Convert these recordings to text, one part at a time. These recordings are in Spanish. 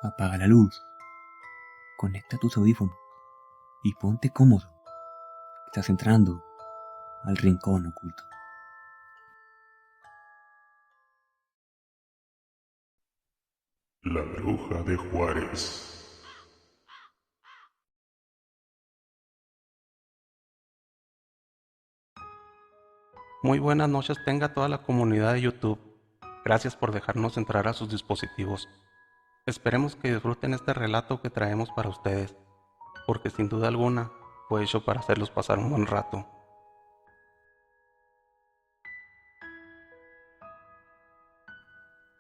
Apaga la luz, conecta tus audífonos y ponte cómodo. Estás entrando al rincón oculto. La bruja de Juárez. Muy buenas noches tenga toda la comunidad de YouTube. Gracias por dejarnos entrar a sus dispositivos. Esperemos que disfruten este relato que traemos para ustedes, porque sin duda alguna fue hecho para hacerlos pasar un buen rato.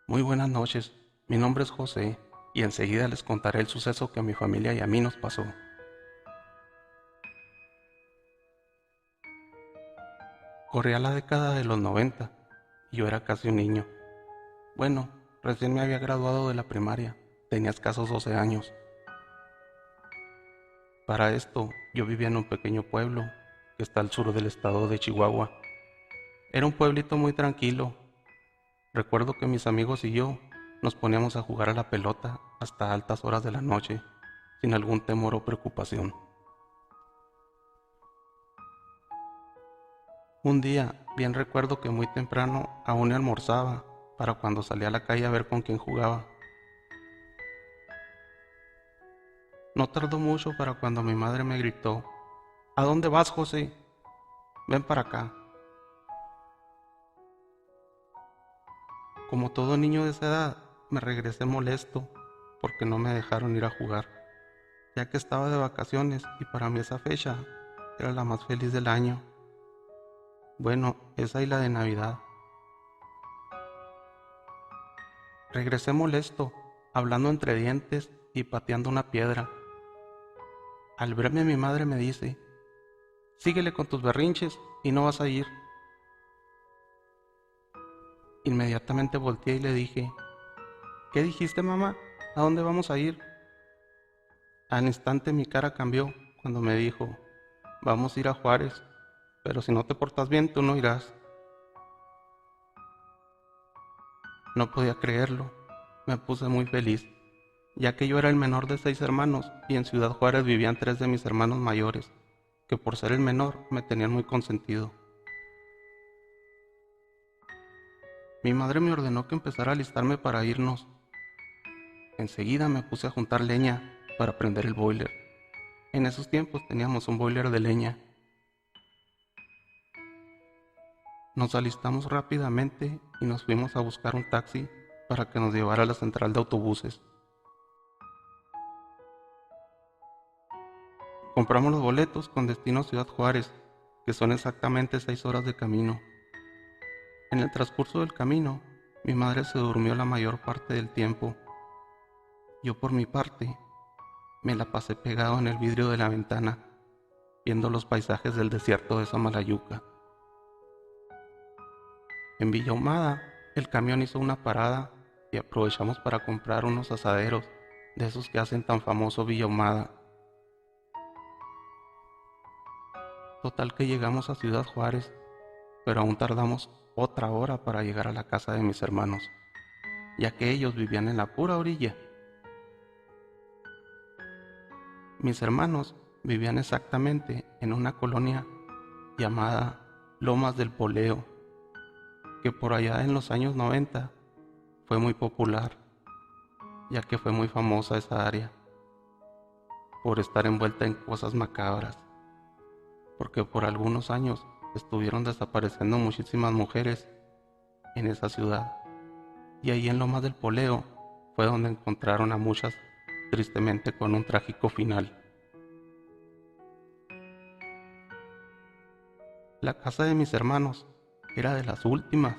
Muy buenas noches, mi nombre es José y enseguida les contaré el suceso que a mi familia y a mí nos pasó. Corría la década de los 90 y yo era casi un niño. Bueno, recién me había graduado de la primaria, tenía escasos 12 años. Para esto, yo vivía en un pequeño pueblo que está al sur del estado de Chihuahua. Era un pueblito muy tranquilo. Recuerdo que mis amigos y yo nos poníamos a jugar a la pelota hasta altas horas de la noche, sin algún temor o preocupación. Un día, bien recuerdo que muy temprano aún no almorzaba para cuando salía a la calle a ver con quién jugaba. No tardó mucho para cuando mi madre me gritó: ¿A dónde vas, José? Ven para acá. Como todo niño de esa edad, me regresé molesto porque no me dejaron ir a jugar, ya que estaba de vacaciones y para mí esa fecha era la más feliz del año. Bueno, esa y la de Navidad. Regresé molesto, hablando entre dientes y pateando una piedra. Al verme mi madre me dice: síguele con tus berrinches y no vas a ir. Inmediatamente volteé y le dije: ¿qué dijiste, mamá? ¿A dónde vamos a ir? Al instante mi cara cambió cuando me dijo: vamos a ir a Juárez, pero si no te portas bien tú no irás. No podía creerlo, me puse muy feliz, ya que yo era el menor de 6 hermanos y en Ciudad Juárez vivían 3 de mis hermanos mayores, que por ser el menor me tenían muy consentido. Mi madre me ordenó que empezara a alistarme para irnos. Enseguida me puse a juntar leña para prender el boiler. En esos tiempos teníamos un boiler de leña. Nos alistamos rápidamente y nos fuimos a buscar un taxi para que nos llevara a la central de autobuses. Compramos los boletos con destino a Ciudad Juárez, que son exactamente 6 horas de camino. En el transcurso del camino, mi madre se durmió la mayor parte del tiempo. Yo por mi parte, me la pasé pegado en el vidrio de la ventana, viendo los paisajes del desierto de Samalayuca. En Villa Ahumada, el camión hizo una parada y aprovechamos para comprar unos asaderos, de esos que hacen tan famoso Villa Ahumada. Total que llegamos a Ciudad Juárez, pero aún tardamos otra hora para llegar a la casa de mis hermanos, ya que ellos vivían en la pura orilla. Mis hermanos vivían exactamente en una colonia llamada Lomas del Poleo, que por allá en los años 90 fue muy popular, ya que fue muy famosa esa área por estar envuelta en cosas macabras, porque por algunos años estuvieron desapareciendo muchísimas mujeres en esa ciudad, y ahí en Lomas del Poleo fue donde encontraron a muchas, tristemente con un trágico final. La casa de mis hermanos era de las últimas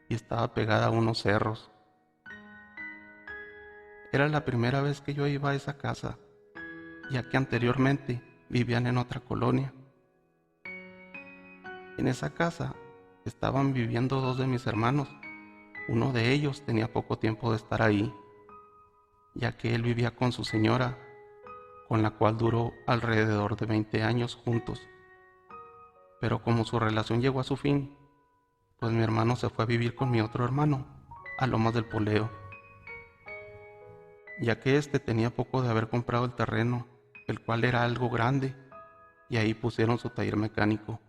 y estaba pegada a unos cerros. Era la primera vez que yo iba a esa casa, ya que anteriormente vivían en otra colonia. En esa casa estaban viviendo 2 de mis hermanos. Uno de ellos tenía poco tiempo de estar ahí, ya que él vivía con su señora, con la cual duró alrededor de 20 años juntos. Pero como su relación llegó a su fin, pues mi hermano se fue a vivir con mi otro hermano, a Lomas del Poleo. ya que este tenía poco de haber comprado el terreno, el cual era algo grande, y ahí pusieron su taller mecánico.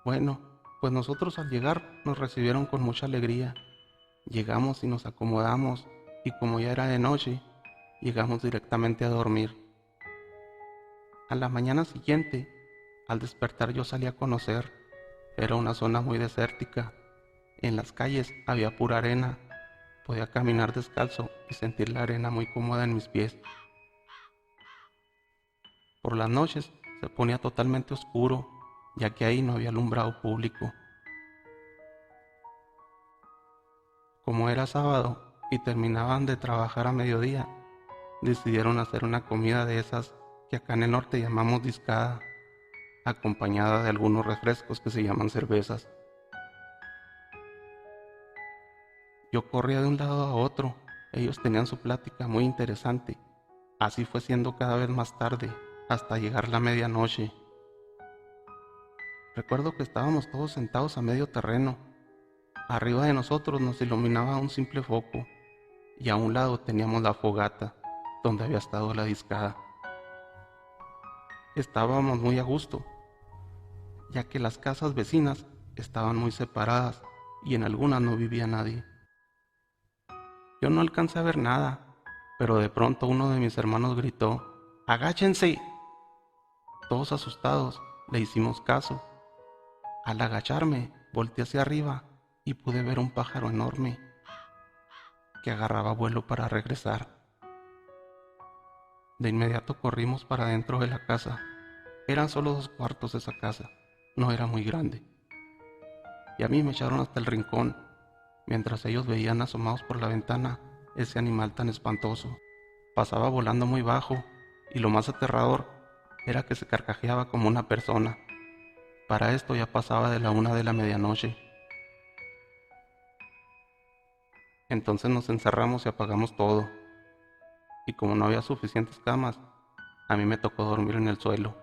Bueno, pues nosotros al llegar nos recibieron con mucha alegría. Llegamos y nos acomodamos, y como ya era de noche, llegamos directamente a dormir. A la mañana siguiente, al despertar yo salí a conocer. Era una zona muy desértica. En las calles había pura arena. Podía caminar descalzo y sentir la arena muy cómoda en mis pies. Por las noches se ponía totalmente oscuro, ya que ahí no había alumbrado público. Como era sábado y terminaban de trabajar a mediodía, decidieron hacer una comida de esas que acá en el norte llamamos discada, acompañada de algunos refrescos que se llaman cervezas. Yo corría de un lado a otro, ellos tenían su plática muy interesante. Así fue siendo cada vez más tarde, hasta llegar la medianoche. Recuerdo que estábamos todos sentados a medio terreno. Arriba de nosotros nos iluminaba un simple foco, y a un lado teníamos la fogata, donde había estado la discada. Estábamos muy a gusto, ya que las casas vecinas estaban muy separadas y en algunas no vivía nadie. Yo no alcancé a ver nada, pero de pronto uno de mis hermanos gritó: ¡agáchense! Todos asustados le hicimos caso. Al agacharme, volteé hacia arriba y pude ver un pájaro enorme que agarraba vuelo para regresar. De inmediato corrimos para dentro de la casa. Eran solo 2 cuartos esa casa, no era muy grande. Y a mí me echaron hasta el rincón, mientras ellos veían asomados por la ventana ese animal tan espantoso. Pasaba volando muy bajo, y lo más aterrador era que se carcajeaba como una persona. Para esto ya pasaba de la 1 de la medianoche. Entonces nos encerramos y apagamos todo. Y como no había suficientes camas, a mí me tocó dormir en el suelo.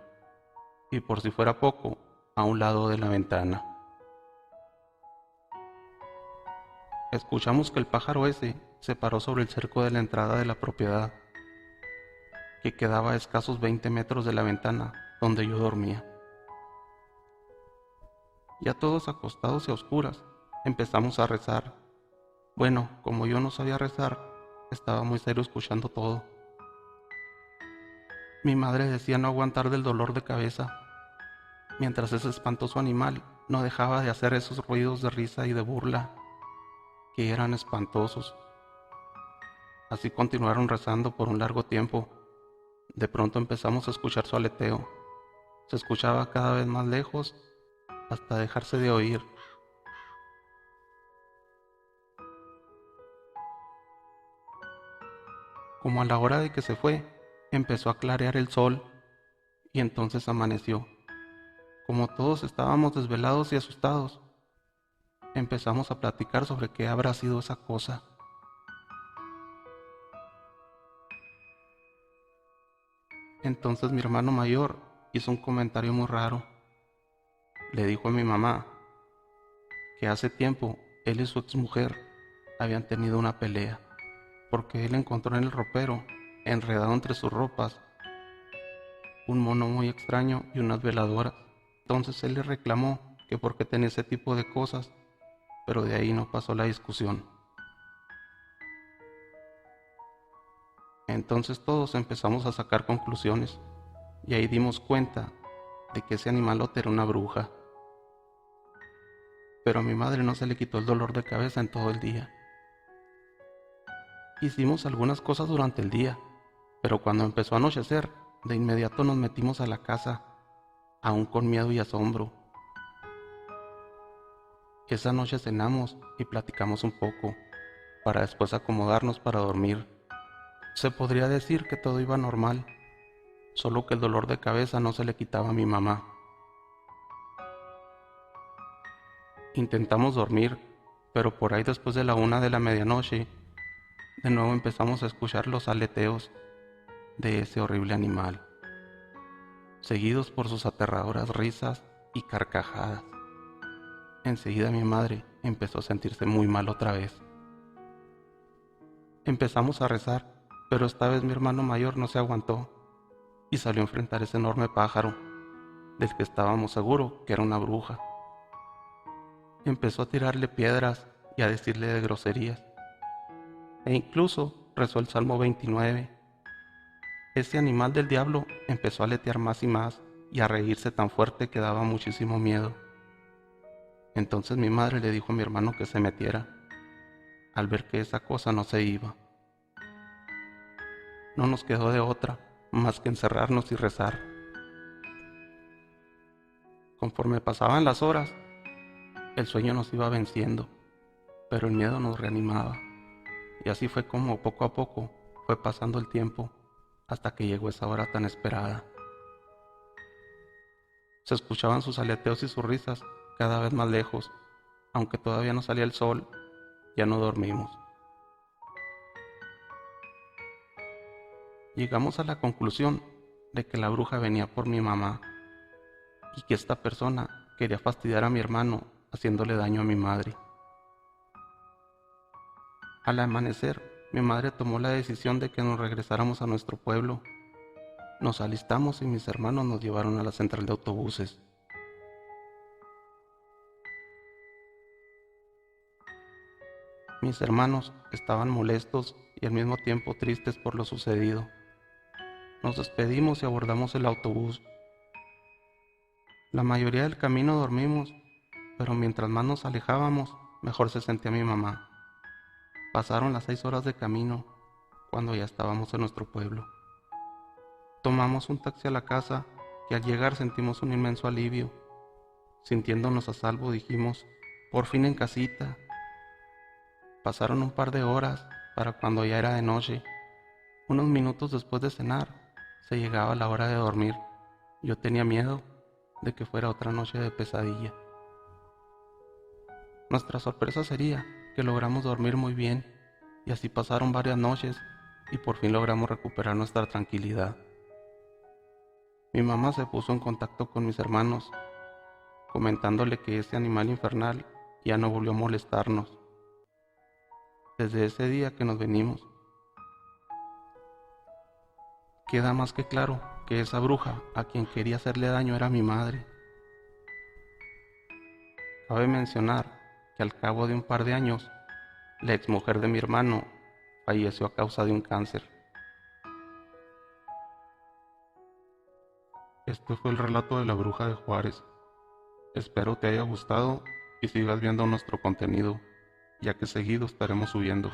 Y por si fuera poco, a un lado de la ventana. Escuchamos que el pájaro ese se paró sobre el cerco de la entrada de la propiedad, que quedaba a escasos 20 metros de la ventana donde yo dormía. Ya todos acostados y a oscuras, empezamos a rezar. Bueno, como yo no sabía rezar, estaba muy serio escuchando todo. Mi madre decía no aguantar del dolor de cabeza, mientras ese espantoso animal no dejaba de hacer esos ruidos de risa y de burla, que eran espantosos. Así continuaron rezando por un largo tiempo. De pronto empezamos a escuchar su aleteo. Se escuchaba cada vez más lejos hasta dejarse de oír. Como a la hora de que se fue, empezó a clarear el sol y entonces amaneció. Como todos estábamos desvelados y asustados, empezamos a platicar sobre qué habrá sido esa cosa. Entonces mi hermano mayor hizo un comentario muy raro. Le dijo a mi mamá que hace tiempo él y su exmujer habían tenido una pelea, porque él encontró en el ropero, enredado entre sus ropas, un mono muy extraño y unas veladoras. Entonces él le reclamó que por qué tenía ese tipo de cosas, pero de ahí no pasó la discusión. Entonces todos empezamos a sacar conclusiones, y ahí dimos cuenta de que ese animalote era una bruja. Pero a mi madre no se le quitó el dolor de cabeza en todo el día. Hicimos algunas cosas durante el día, pero cuando empezó a anochecer, de inmediato nos metimos a la casa, aún con miedo y asombro. Esa noche cenamos y platicamos un poco, para después acomodarnos para dormir. Se podría decir que todo iba normal, solo que el dolor de cabeza no se le quitaba a mi mamá. Intentamos dormir, pero por ahí después de la 1 de la medianoche, de nuevo empezamos a escuchar los aleteos de ese horrible animal, seguidos por sus aterradoras risas y carcajadas. Enseguida mi madre empezó a sentirse muy mal otra vez. Empezamos a rezar, pero esta vez mi hermano mayor no se aguantó y salió a enfrentar ese enorme pájaro, del que estábamos seguros que era una bruja. Empezó a tirarle piedras y a decirle de groserías, e incluso rezó el Salmo 29. Ese animal del diablo empezó a aletear más y más y a reírse tan fuerte que daba muchísimo miedo. Entonces mi madre le dijo a mi hermano que se metiera, al ver que esa cosa no se iba. No nos quedó de otra más que encerrarnos y rezar. Conforme pasaban las horas, el sueño nos iba venciendo, pero el miedo nos reanimaba. Y así fue como poco a poco fue pasando el tiempo hasta que llegó esa hora tan esperada. Se escuchaban sus aleteos y sus risas cada vez más lejos. Aunque todavía no salía el sol, ya no dormimos. Llegamos a la conclusión de que la bruja venía por mi mamá y que esta persona quería fastidiar a mi hermano haciéndole daño a mi madre. Al amanecer, mi madre tomó la decisión de que nos regresáramos a nuestro pueblo. Nos alistamos y mis hermanos nos llevaron a la central de autobuses. Mis hermanos estaban molestos y al mismo tiempo tristes por lo sucedido. Nos despedimos y abordamos el autobús. La mayoría del camino dormimos, pero mientras más nos alejábamos, mejor se sentía mi mamá. Pasaron las 6 horas de camino cuando ya estábamos en nuestro pueblo. Tomamos un taxi a la casa y al llegar sentimos un inmenso alivio. Sintiéndonos a salvo dijimos, por fin en casita. Pasaron un par de horas para cuando ya era de noche. Unos minutos después de cenar, se llegaba la hora de dormir. Yo tenía miedo de que fuera otra noche de pesadilla. Nuestra sorpresa sería que logramos dormir muy bien y así pasaron varias noches y por fin logramos recuperar nuestra tranquilidad. Mi mamá se puso en contacto con mis hermanos, comentándole que ese animal infernal ya no volvió a molestarnos. Desde ese día que nos venimos, queda más que claro que esa bruja a quien quería hacerle daño era mi madre. Cabe mencionar que al cabo de un par de años, la exmujer de mi hermano falleció a causa de un cáncer. Este fue el relato de la bruja de Juárez. Espero te haya gustado y sigas viendo nuestro contenido, ya que seguido estaremos subiendo.